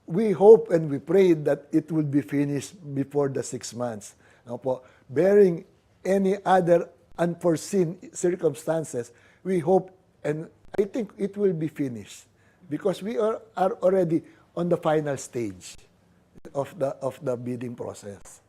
we hope and we pray that it will be finished before the 6 months. Ano po, bearing any other unforeseen circumstances, we hope and I think it will be finished because we are already on the final stage of the bidding process.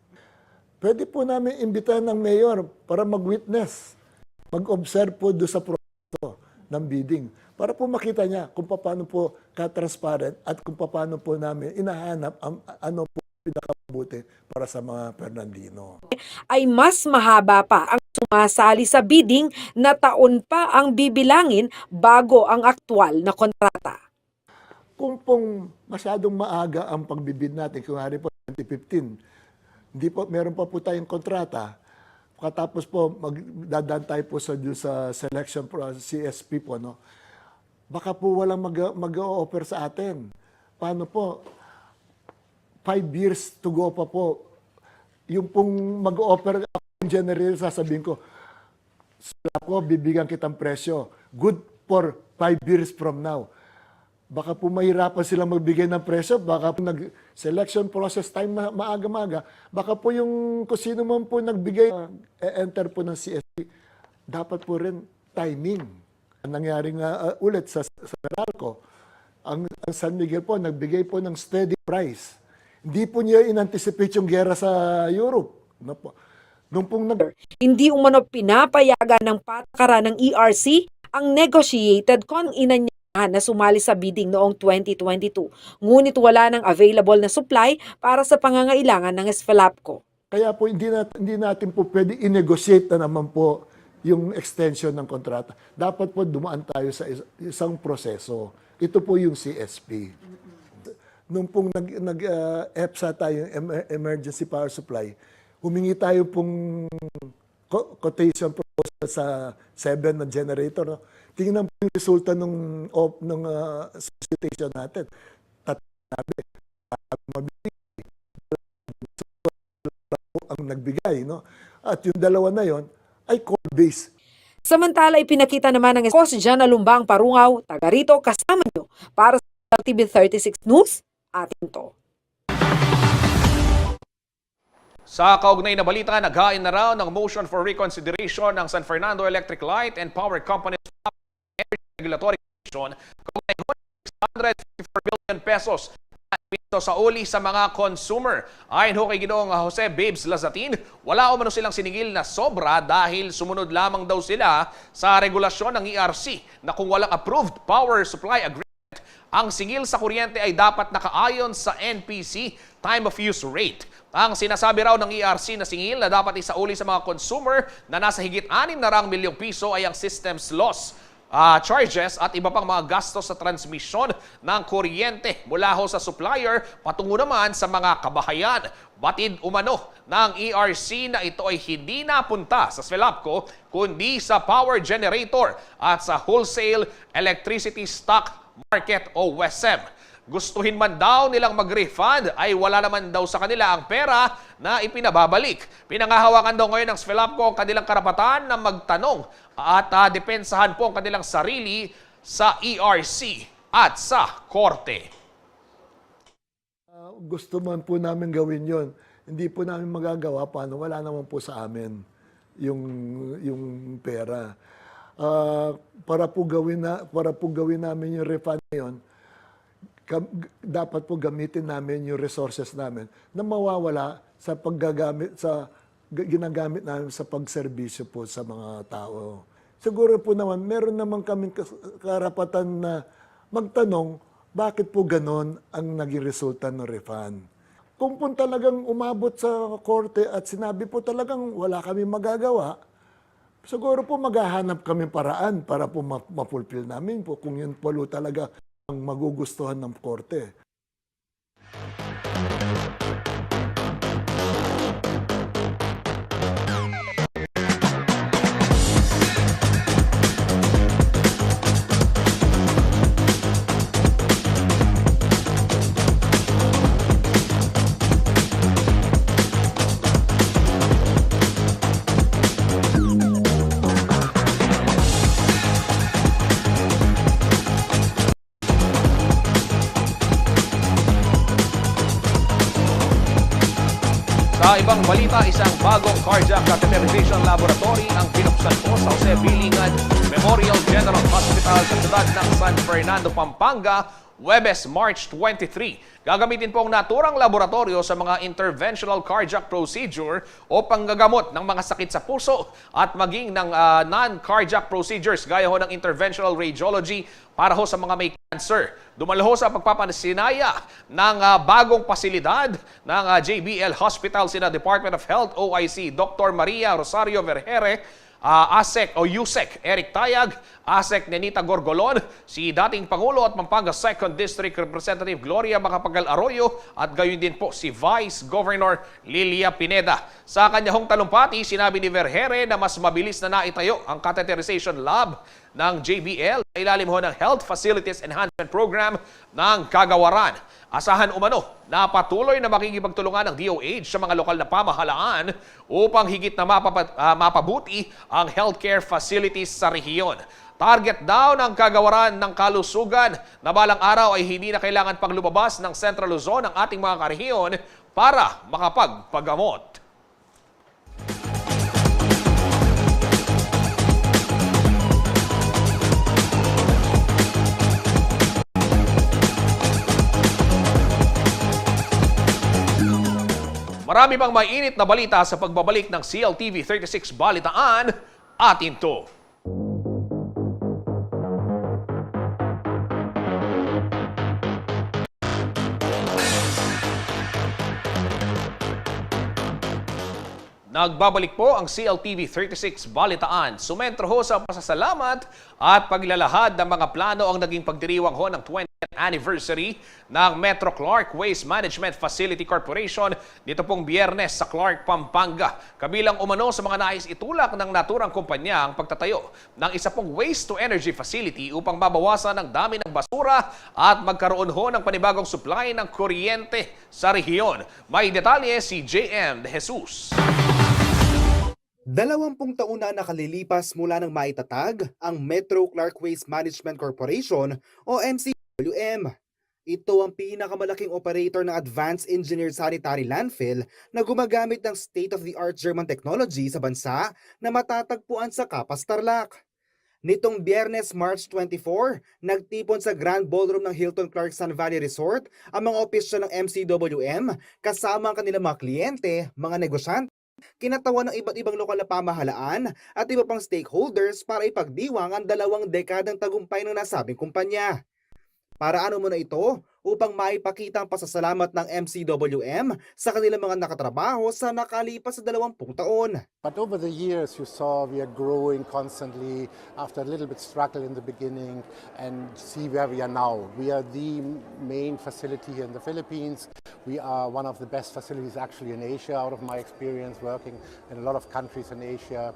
Pwede po namin imbitahan ng mayor para mag-witness, mag-observe po doon sa proseso ng bidding para po makita niya kung paano po ka-transparent at kung paano po namin inahanap ang ano po pinakabuti para sa mga Fernandino. Ay mas mahaba pa ang sumasali sa bidding na taon pa ang bibilangin bago ang aktwal na kontrata. Kung pong masyadong maaga ang pagbibid natin, kung hari po 2015, meron pa po tayong kontrata, katapos po magdadaan tayo po sa selection process, CSP po, no? Baka po walang mag-o-offer sa atin. Paano po? 5 years to go pa po. Yung pong mag-o-offer ako generator, sasabihin ko, bibigyan kitang presyo. Good for 5 years from now. Baka po mahirapan silang magbigay ng presyo, baka po nag-selection process time maaga-maga, baka po yung kung sino man po nagbigay, enter po ng CSP, dapat po rin timing. Ang nangyari nga ulit sa Meralco, ang San Miguel po, nagbigay po ng steady price. Hindi po niya in-anticipate yung gera sa Europe. Nung pong Hindi umano pinapayagan ng patakaran ng ERC ang negotiated ina niya na sumali sa bidding noong 2022. Ngunit wala nang available na supply para sa pangangailangan ng Esfalapco. Kaya po hindi natin po pwede i-negotiate na naman po yung extension ng kontrata. Dapat po dumaan tayo sa isang proseso. Ito po yung CSP. Nung pong nag-EPSA tayo, Emergency Power Supply, humingi tayo pong quotation proposal sa 7 na generator. No? Tingnan po yung resulta ng solicitation natin. Tatanabi, ang nagbigay. No? At yung dalawa na yon ay call-based. Samantala, ipinakita naman ng Coast Jana Lumbang Parungaw, taga rito kasama nyo para sa TV36 News, atin to. Sa kaugnay na balita, naghain na raw ng motion for reconsideration ng San Fernando Electric Light and Power Company's Energy Regulatory Commission kaugnay ng 654 billion pesos ito sa uli sa mga consumer. Ayon ho kay Ginoong Jose Babes Lazatin, wala umano silang siningil na sobra dahil sumunod lamang daw sila sa regulasyon ng ERC na kung walang approved power supply agreement, ang singil sa kuryente ay dapat nakaayon sa NPC time of use rate. Ang sinasabi raw ng ERC na singil na dapat isauli sa mga consumer na nasa higit 6 na milyong piso ay ang systems loss charges at iba pang mga gastos sa transmisyon ng kuryente mula ho sa supplier patungo naman sa mga kabahayan. Batid umano ng ERC na ito ay hindi napunta sa Esfalapco kundi sa power generator at sa wholesale electricity stock market o WESM. Gustuhin man daw nilang mag-refund ay wala naman daw sa kanila ang pera na ipinababalik. Pinangahawakan daw ngayon ng Esfalapco ang kanilang karapatan na magtanong at depensahan po ang kanilang sarili sa ERC at sa korte. Gusto man po namin gawin yon, hindi po namin magagawa paano wala naman po sa amin yung pera. Para po gawin namin yung refund na yun, dapat po gamitin namin yung resources namin na mawawala sa ginagamit namin sa pagserbisyo po sa mga tao. Siguro po naman, meron naman kaming karapatan na magtanong bakit po ganon ang naging resulta ng refund. Kung po talagang umabot sa korte at sinabi po talagang wala kami magagawa, siguro po maghahanap kami paraan para po ma-fulfill namin po kung yun po talaga ang magugustuhan ng korte. Sa ibang balita, isang bagong cardiac catheterization laboratory ang binuksan po sa Jose Bilingan Memorial General Hospital sa siyudad ng San Fernando, Pampanga, Huwebes, March 23. Gagamitin po ang naturang laboratorio sa mga interventional cardiac procedure o panggagamot ng mga sakit sa puso at maging ng non-cardiac procedures gaya ho ng interventional radiology para ho sa mga may cancer. Dumalo ho sa pagpapasinaya ng bagong pasilidad ng JBL Hospital sina Department of Health OIC Dr. Maria Rosario Vergere, ASEC o USEC Eric Tayag, ASEC Nenita Gorgolon, si dating Pangulo at Pampanga 2nd District Representative Gloria Macapagal Arroyo at gayon din po si Vice Governor Lilia Pineda. Sa kanyang talumpati, sinabi ni Vergere na mas mabilis na naitayo ang catheterization lab ng JBL sa ilalim ho ng Health Facilities Enhancement Program ng Kagawaran. Asahan umano na patuloy na makikipagtulungan ng DOH sa mga lokal na pamahalaan upang higit na mapabuti ang healthcare facilities sa rehiyon. Target daw ng Kagawaran ng kalusugan na balang araw ay hindi na kailangan pang lumabas ng Central Luzon ang ating mga karehiyon para makapagpagamot. Marami pang mainit na balita sa pagbabalik ng CLTV 36 Balitaan. Atin to. Nagbabalik po ang CLTV 36 Balitaan. Sumentro ho sa pasasalamat at paglalahad ng mga plano ang naging pagdiriwang ho ng 20th anniversary ng Metro Clark Waste Management Facility Corporation dito pong Biyernes sa Clark, Pampanga. Kabilang umano sa mga nais itulak ng naturang kumpanya ang pagtatayo ng isa pong waste-to-energy facility upang mabawasan ang dami ng basura at magkaroon ho ng panibagong supply ng kuryente sa rehiyon. May detalye si JM De Jesus. 20 taon na nakalilipas mula nang maitatag ang Metro Clark Waste Management Corporation o MCWM. Ito ang pinakamalaking operator ng Advanced Engineered Sanitary Landfill na gumagamit ng state-of-the-art German technology sa bansa na matatagpuan sa Capas, Tarlac. Nitong Biyernes, March 24, nagtipon sa Grand Ballroom ng Hilton Clark Sun Valley Resort ang mga opisyal ng MCWM kasama ang kanilang mga kliyente, mga negosyante, kinatawan ng iba't ibang lokal na pamahalaan at iba pang stakeholders para ipagdiwang ang 2 dekadang tagumpay ng nasabing kumpanya. Para ano muna ito? Upang maipakita ang pasasalamat ng MCWM sa kanilang mga nakatrabaho sa nakalipas sa 20 taon. But over the years, you saw we are growing constantly after a little bit struggle in the beginning and see where we are now. We are the main facility here in the Philippines. We are one of the best facilities actually in Asia, out of my experience working in a lot of countries in Asia.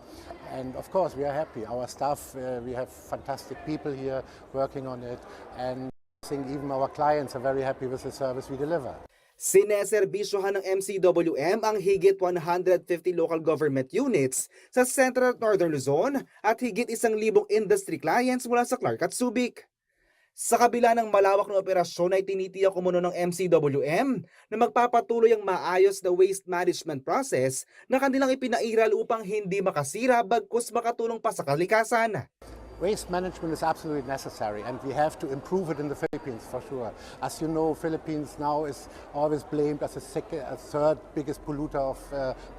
And of course, we are happy. Our staff, we have fantastic people here working on it. And I think even our clients are very happy with the service we deliver. Sineserbisyohan ng MCWM ang higit 150 local government units sa Central at Northern Luzon at higit 1,000 industry clients mula sa Clark at Subic. Sa kabila ng malawak na operasyon ay tinitiyak umuno ng MCWM na magpapatuloy ang maayos na waste management process na kanilang ipinairal upang hindi makasira bagkus makatulong pa sa kalikasan. Waste management is absolutely necessary and we have to improve it in the Philippines for sure. As you know, Philippines now is always blamed as a third biggest polluter of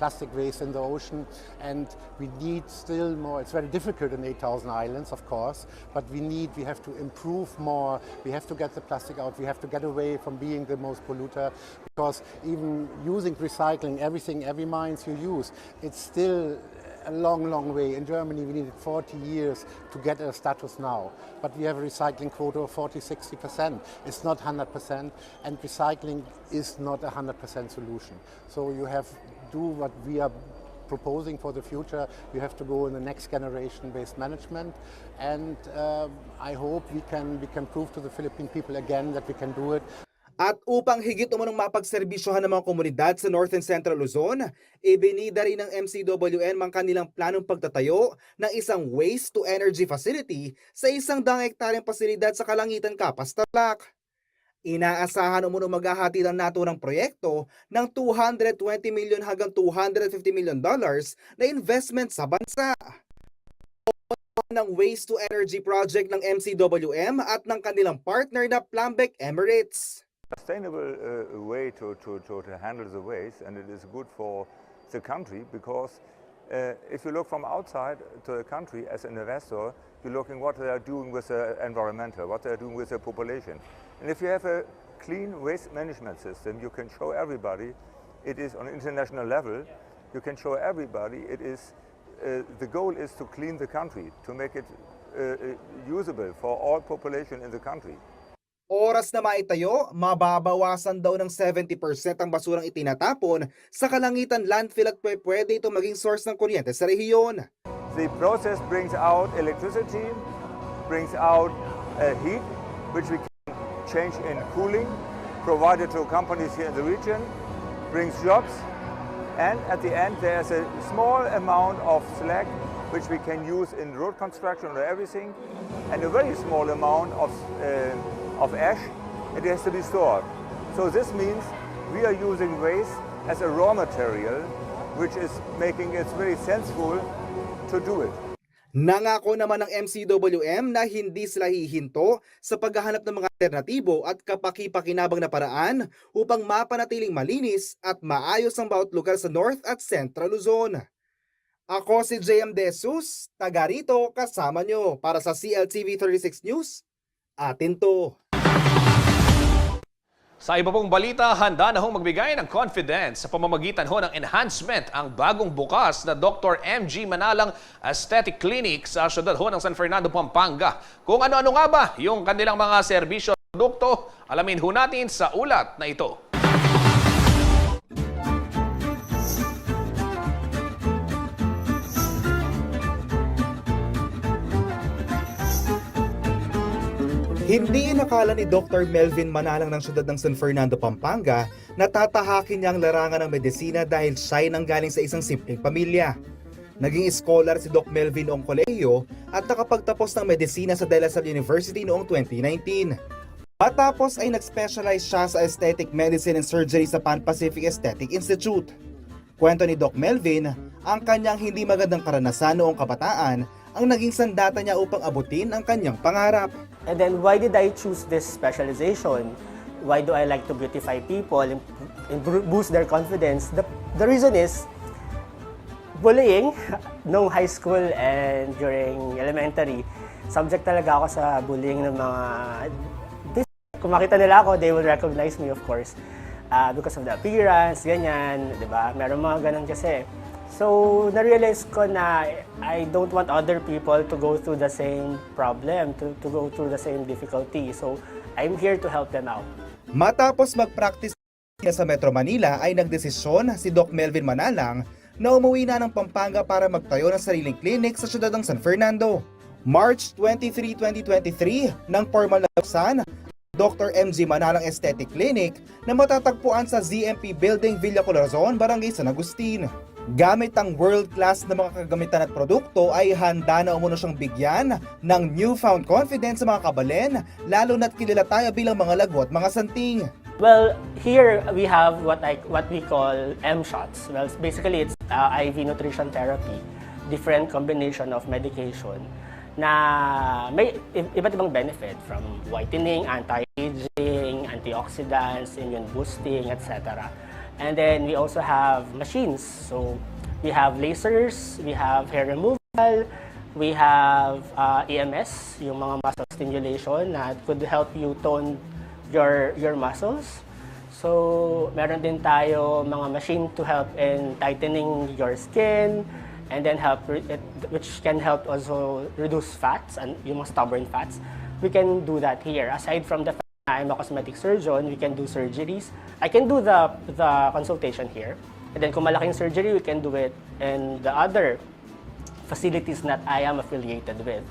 plastic waste in the ocean, and we need still more. It's very difficult in 8,000 islands, of course, but we have to improve more. We have to get the plastic out. We have to get away from being the most polluter, because even using recycling, every mines you use, it's still a long, long way. In Germany, we needed 40 years to get a status now. But we have a recycling quota of 40-60%. It's not 100%, and recycling is not a 100% solution. So you have to do what we are proposing for the future. You have to go in the next generation waste management, and I hope we can prove to the Philippine people again that we can do it. At upang higit umunong mapagserbisyohan ng mga komunidad sa North and Central Luzon, ibinida rin ng MCWM ang kanilang planong pagtatayo ng isang waste-to-energy facility sa 100 hektaryang pasilidad sa Kalangitan, Capas, Tarlac. Inaasahan umano maghahati ng naturang proyekto ng $220 million hanggang $250 million na investment sa bansa. Ng Waste to Energy project ng MCWM at ng kanilang partner na Plumbec Emirates. Sustainable way to handle the waste, and it is good for the country because if you look from outside to the country as an investor, you're looking what they are doing with the environmental, what they are doing with the population. And if you have a clean waste management system, you can show everybody it is on international level. You can show everybody it is. The goal is to clean the country, to make it usable for all population in the country. Oras na maitayo, mababawasan daw ng 70% ang basurang itinatapon sa Kalangitan landfill at pwede ito maging source ng kuryente sa rehiyon. The process brings out electricity, brings out heat, which we can change in cooling, provided to companies here in the region, brings jobs, and at the end there's a small amount of slag which we can use in road construction or everything, and a very small amount of ash, it has to be stored. So this means we are using waste as a raw material, which is making it very sensible to do it. Nangako naman ng MCWM na hindi sila hihinto sa paghahanap ng mga alternatibo at kapaki-pakinabang na paraan upang mapanatiling malinis at maayos ang bawat lugar sa North at Central Luzon. Ako si JM De Jesus, taga rito kasama nyo para sa CLTV 36 News. Atin to! Sa iba pong balita, handa na hong magbigay ng confidence sa pamamagitan ho ng enhancement ang bagong bukas na Dr. MG Manalang Aesthetic Clinic sa syudad ho ng San Fernando, Pampanga. Kung ano-ano nga ba yung kanilang mga serbisyo at produkto, alamin ho natin sa ulat na ito. Hindi inakala ni Dr. Melvin Manalang ng siyudad ng San Fernando, Pampanga na tatahakin niya ang larangan ng medisina dahil siya'y nanggaling sa isang simpleng pamilya. Naging scholar si Doc Melvin noong kolehiyo at nakapagtapos ng medisina sa De La Salle University noong 2019. Matapos ay nag-specialize siya sa aesthetic medicine and surgery sa Pan Pacific Aesthetic Institute. Kwento ni Doc Melvin, ang kanyang hindi magandang karanasan noong kabataan ang naging sandata niya upang abutin ang kanyang pangarap. And then why did I choose this specialization? Why do I like to beautify people and boost their confidence? The reason is bullying. Nung high school and during elementary, subject talaga ako sa bullying ng mga... Kung makita nila ako, they will recognize me, of course. Because of the appearance, ganyan, di ba? Meron mga ganun kasi. So, na-realize ko na I don't want other people to go through the same problem, to go through the same difficulty. So, I'm here to help them out. Matapos mag-practice sa Metro Manila ay nagdesisyon si Doc Melvin Manalang na umuwi na ng Pampanga para magtayo ng sariling clinic sa siyudad ng San Fernando. March 23, 2023, nang formal na buksan Dr. MG Manalang Aesthetic Clinic na matatagpuan sa ZMP Building, Villa Corazon, Barangay San Agustin. Gamit ang world-class na mga kagamitan at produkto ay handa na umuno siyang bigyan ng newfound confidence sa mga kabalen, lalo na't kilala tayo bilang mga lago at mga santing. Well, here we have what we call M-shots. Well, basically it's IV nutrition therapy, different combination of medication na may iba't ibang benefit from whitening, anti-aging, antioxidants, immune boosting, etc. And then we also have machines. So we have lasers, we have hair removal, we have EMS, yung mga muscle stimulation that could help you tone your muscles. So meron din tayo mga machine to help in tightening your skin, and then which can help also reduce fats and yung mga stubborn fats. We can do that here. Aside from the I'm a cosmetic surgeon, we can do surgeries. I can do the consultation here. And then kung malaking surgery, we can do it in the other facilities that I am affiliated with.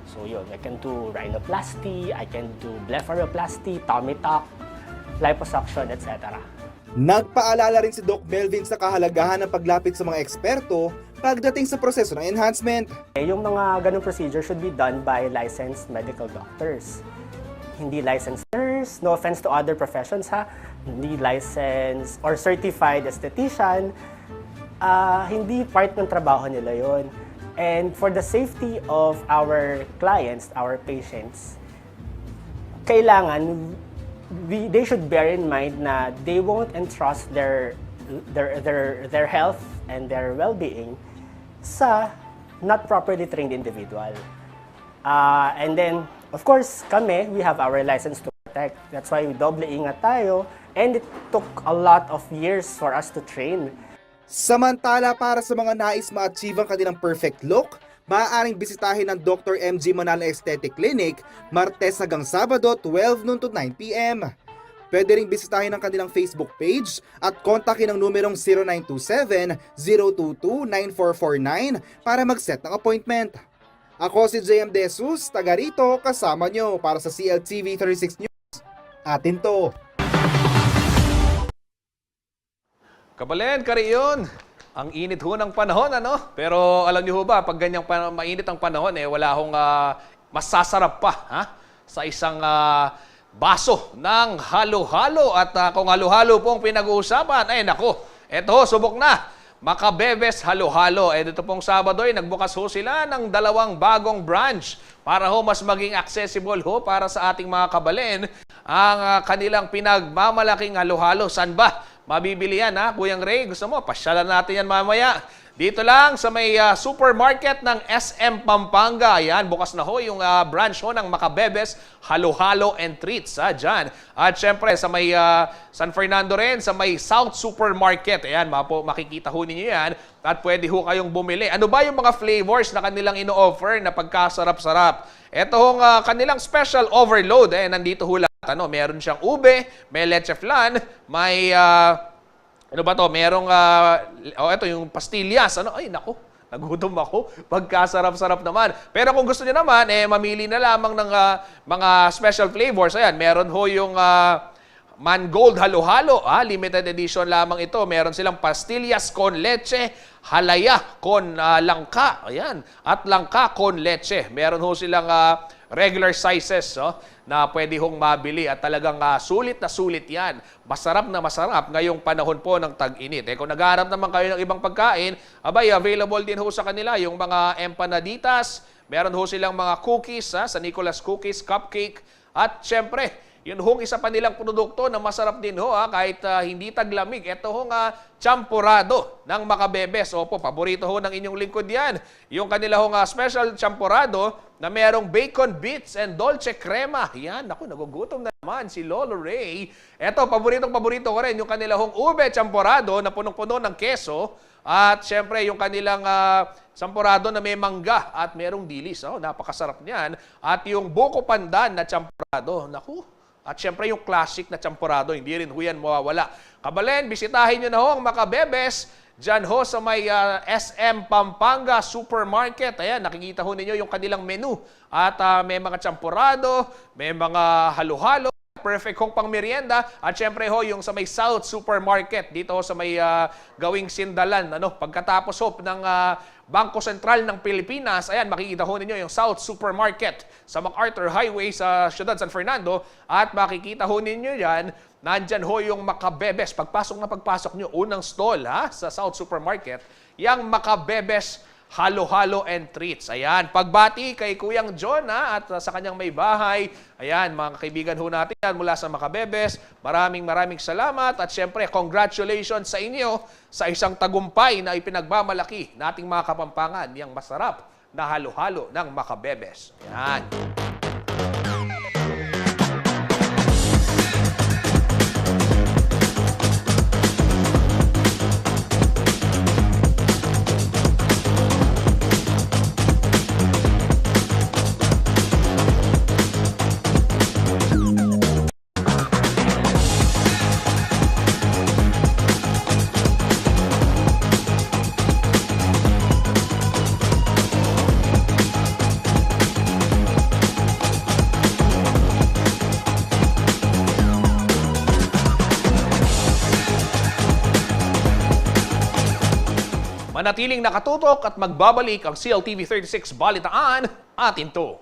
So yun, I can do rhinoplasty, I can do blepharoplasty, tummy tuck, liposuction, etc. Nagpaalala rin si Doc Melvin sa kahalagahan ng paglapit sa mga eksperto pagdating sa proseso ng enhancement. Yung mga ganung procedure should be done by licensed medical doctors. hindi licensed nurse, no offense to other professions ha, hindi licensed or certified esthetician, hindi part ng trabaho nila yon. And for the safety of our clients, our patients, kailangan they should bear in mind na they won't entrust their health and their well-being sa not properly trained individual. And then, of course, kami, we have our license to protect. That's why we doble ingat tayo. And it took a lot of years for us to train. Samantala, para sa mga nais ma-achieve ang kanilang perfect look, maaaring bisitahin ng Dr. MG Manala Aesthetic Clinic Martes hanggang Sabado 12 noon to 9 p.m. Pwede ring bisitahin ang kanilang Facebook page at kontakin ang numerong 0927-022-9449 para mag-set ng appointment. Ako si JM De Jesus, taga rito, kasama nyo para sa CLTV 36 News. Atin to! Kabalen, Kariyon, ang init ho ng panahon, ano? Pero alam niyo ho ba, pag ganyang mainit ang panahon, wala hong masasarap pa sa isang baso ng halo-halo. At kung halo-halo po ang pinag-uusapan, nako, eto, subok na. Makabebes halo-halo. Dito pong Sabado nagbukas ho sila ng 2 bagong branch para ho mas maging accessible ho para sa ating mga kabalen ang kanilang pinagmamalaking halo-halo. Saan ba mabibili yan, Kuyang Ray? Gusto mo? Pasyalan natin yan mamaya. Dito lang sa may supermarket ng SM Pampanga. Ayan, bukas na ho yung branch ho ng Makabebes Halo-Halo and Treats dyan. At syempre sa may San Fernando rin, sa may South Supermarket. Ayan, makikita ho ninyo yan. At pwede ho kayong bumili. Ano ba yung mga flavors na kanilang ino-offer na pagkasarap-sarap? Ito hong kanilang special overload. Nandito ho lahat. Meron siyang ube, may leche flan, may ano ba to? Merong ito yung pastillas. Ay nako, nagutom ako. Pagkasarap-sarap naman. Pero kung gusto niyo naman mamili na lamang ng mga special flavors. Ayan, meron ho yung Mangold Halo-Halo, limited edition lamang ito. Meron silang pastillas con leche, halaya con langka. Ayan, at langka con leche. Meron ho silang regular sizes na pwede hong mabili at talagang sulit na sulit yan. Masarap na masarap ngayong panahon po ng tag-init. Kung naghahanap naman kayo ng ibang pagkain, available din ho sa kanila yung mga empanaditas, meron ho silang mga cookies, sa Nicolas Cookies, cupcake, at syempre, yun hong isa pa nilang produkto na masarap din ho kahit hindi taglamig. Ito hong champurado ng Makabebes. Opo, paborito ho ng inyong lingkod yan. Yung kanila hong special champurado na merong bacon bits and dolce crema. Yan, naku, nagugutom na naman si Lolo Ray. Ito, paborito ko rin yung kanila hong ube champurado na punong-puno ng keso. At syempre, yung kanilang champurado na may mangga at merong dilis. Napakasarap niyan. At yung buko pandan na champurado. Naku, at syempre yung classic na champurado, hindi rin ho yan mawawala. Kabalen, bisitahin nyo na ho ang Makabebes dyan ho sa may SM Pampanga Supermarket. Ayan, nakikita ho ninyo yung kanilang menu. At may mga champurado, may mga halo-halo. Perfect hong pang merienda. At syempre ho, yung sa may South Supermarket, dito ho sa may Gawing Sindalan. Pagkatapos ho ng Bangko Sentral ng Pilipinas, ayan, makikita ho ninyo yung South Supermarket sa MacArthur Highway sa Ciudad San Fernando. At makikita ho ninyo yan, nandyan ho yung Makabebes. Pagpasok nyo, unang stall sa South Supermarket, yung Makabebes Halo-Halo and Treats. Ayan, pagbati kay Kuyang John at sa kanyang may bahay. Ayan, mga kaibigan ho natin yan mula sa Makabebes. Maraming salamat at syempre congratulations sa inyo sa isang tagumpay na ipinagmamalaki nating mga Kapampangan, yung masarap na halo-halo ng Makabebes. Ayan. Manatiling nakatutok at magbabalik ang CLTV 36 Balitaan, atin to.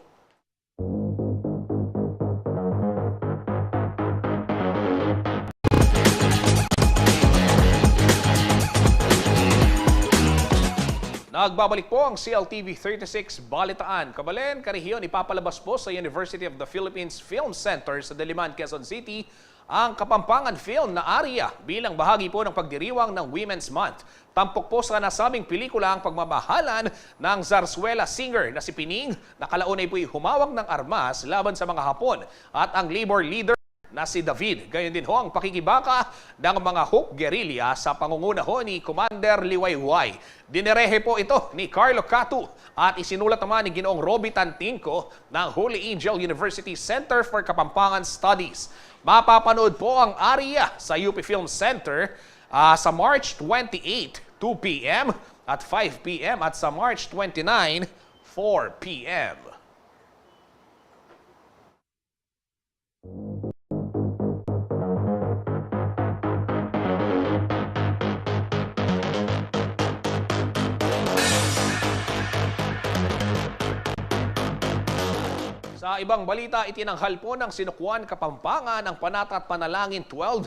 Nagbabalik po ang CLTV 36 Balitaan. Kabalen, Karehiyon, ipapalabas po sa University of the Philippines Film Center sa Diliman, Quezon City ang Kapampangan Film na Aria bilang bahagi po ng pagdiriwang ng Women's Month. Tampok po sa nasabing pelikula ang pagmamahalan ng Zarzuela singer na si Pining na kalaunay po'y humawak ng armas laban sa mga Hapon at ang labor leader na si David. Gayon din ho ang pakikibaka ng mga Huk guerrilla sa pangunguna ho ni Commander Liwayway. Dinerehe po ito ni Carlo Catu at isinulat naman ni Ginoong Roby Tantinco ng Holy Angel University Center for Kapampangan Studies. Mapapanood po ang Aria sa UP Film Center sa March 28, 2 p.m. at 5 p.m. at sa March 29, 4 p.m. Sa ibang balita, itinanghal po ng Sinukuan Kapampangan ng Panata at Panalangin 12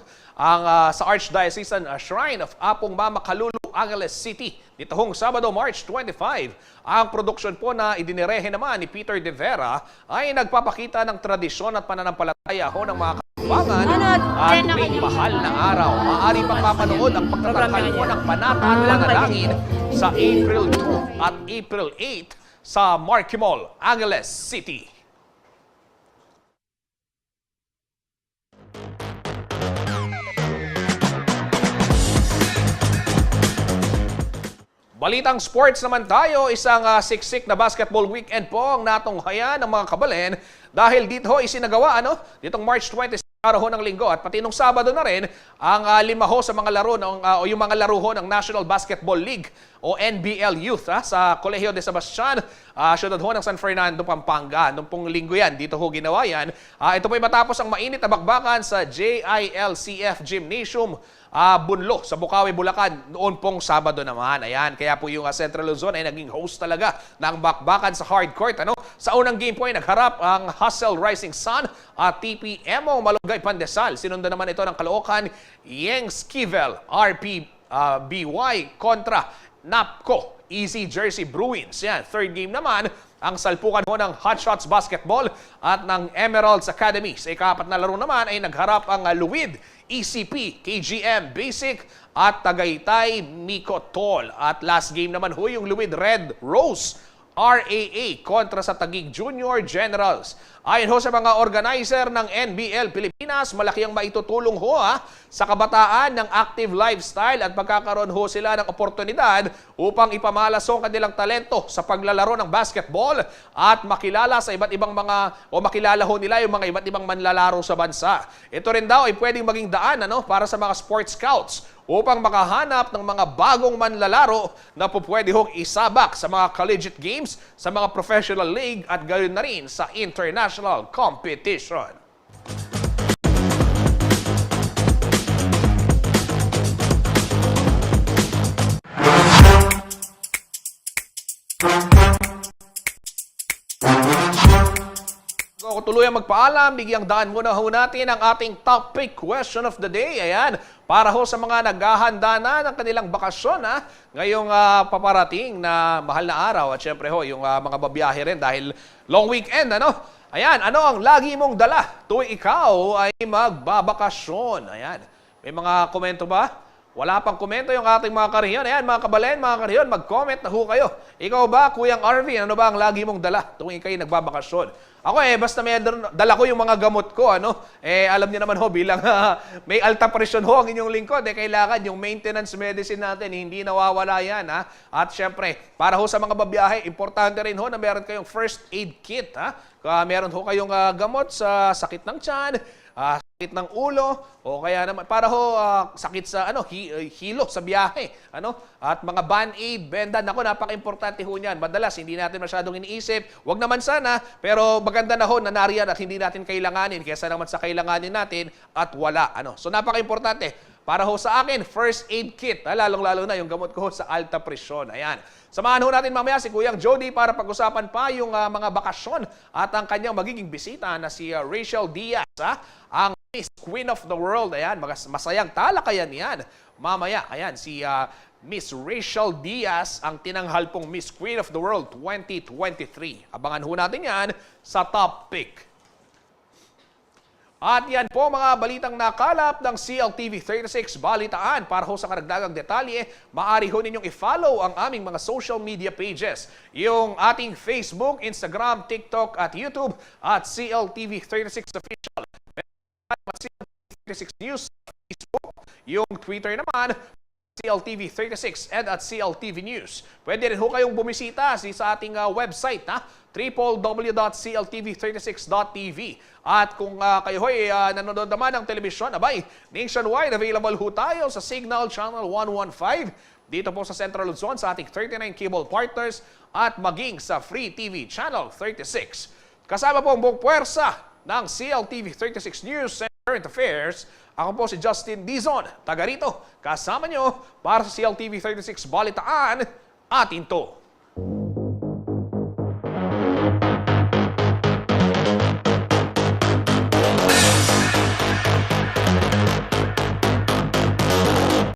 sa Archdiocesan Shrine of Apong Mama Kalulu, Angeles City. Nitong Sabado, March 25, ang produksyon po na idinirehe naman ni Peter De Vera ay nagpapakita ng tradisyon at pananampalataya ho ng mga Kapampangan at tuwing mahal na araw. Maaari pang mapanood ang pagtatanghal po ng Panata at Panalangin sa April 2 at April 8 sa Marquee Mall, Angeles City. Balitang sports naman tayo, isang siksik na basketball weekend po ang natunghayan ng mga kabalen dahil dito isinagawa ditong March 20 araw ho ng linggo at pati nung Sabado na rin ang lima ho sa mga laro o yung mga laro ho ng National Basketball League o NBL Youth sa Colegio de Sebastian, syudad ho ng San Fernando, Pampanga. Nung pong linggo yan, dito ho ginawa yan. Ito po'y matapos ang mainit na bakbakan sa JILCF Gymnasium Bunlo sa Bukawi, Bulacan noon pong Sabado naman. Ayan, kaya po yung Central Luzon ay naging host talaga ng bakbakan sa hardcourt. Sa unang game po ay nagharap ang Hustle Rising Sun at TPMO Malunggay Pandesal. Sinundan naman ito ng Caloocan Yeng Skivel RPBY kontra NAPCO Easy Jersey Bruins. Yan, third game naman ang salpukan ho ng Hot Shots Basketball at ng Emeralds Academy. Sa ikapat na laro naman ay nagharap ang Luwid ECP, KGM Basic at Tagaytay Micotol. At last game naman ho yung Luwid Red Rose RAA kontra sa Taguig Junior Generals. Ayon ho sa mga organizer ng NBL Pilipinas, malaki ang maitutulong ho sa kabataan ng active lifestyle at pagkakaroon ho sila ng oportunidad upang ipamalasong kanilang talento sa paglalaro ng basketball at makilala sa iba't ibang makilala ho nila yung mga iba't ibang manlalaro sa bansa. Ito rin daw ay pwedeng maging daan para sa mga sports scouts upang makahanap ng mga bagong manlalaro na pwede hong isabak sa mga collegiate games, sa mga professional league at gayon na rin sa international competition. Ako tuluyang magpaalam, bigyang daan muna ho natin ang ating topic question of the day. Ayan, para ho sa mga naghahanda na ng kanilang bakasyon ngayong paparating na mahal na araw at syempre ho yung mga babiyahe rin dahil long weekend Ayan, ano ang lagi mong dala tuwing ikaw ay magbabakasyon? Ayan, may mga komento ba? Wala pang komento yung ating mga Karehiyon. Ayan, mga kabalen, mga Karehiyon, mag-comment na ho kayo. Ikaw ba, Kuyang Arvin, ano ba ang lagi mong dala tuwing kayo nagbabakasyon? Ako basta may dala ko yung mga gamot ko, alam niyo naman ho, bilang may alta presyon ho ang inyong lingkod, kailangan yung maintenance medicine natin, hindi nawawala yan, At syempre, para ho sa mga babiyahe, importante rin ho na meron kayong first aid kit, Meron ho kayong gamot sa sakit ng tiyan, sakit ng ulo, o kaya naman para ho sakit sa hilo sa biyahe, at mga band-aid, benda, napaka-importante ho niyan. Madalas hindi natin masyadong iniisip, wag naman sana, pero maganda na ho na nariyan at hindi natin kailanganin kaysa naman sa kailanganin natin at wala, So napaka-importante. Para ho sa akin, first aid kit, lalong-lalo na yung gamot ko sa alta presyon. Ayan. Samahan ho natin mamaya si Kuyang Jody para pag-usapan pa yung mga bakasyon at ang kanyang magiging bisita na si Rachel Diaz, ang Miss Queen of the World. Ayan, masayang talakayan yan. Mamaya, ayan, si Miss Rachel Diaz ang tinanghal pong Miss Queen of the World 2023. Abangan ho natin yan sa Top Pick. At yan po mga balitang nakalap ng CLTV 36 Balitaan. Para ho sa karagdagang detalye, maaari ho ninyong i-follow ang aming mga social media pages. Yung ating Facebook, Instagram, TikTok at YouTube at CLTV 36 Official. At CLTV 36 News sa Facebook. Yung Twitter naman, CLTV 36 and at CLTV News. Pwede rin ho kayong bumisita sa ating website, www.cltv36.tv. At kung kayo ho'y nanonood naman ng telebisyon, abay, nationwide available ho tayo sa Signal Channel 115, dito po sa Central Luzon sa ating 39 cable partners at maging sa Free TV Channel 36. Kasama po ang buong puwersa ng CLTV 36 News and Current Affairs. Ako po si Justin Dizon, taga rito, kasama nyo para sa CLTV 36 Balitaan, atin to.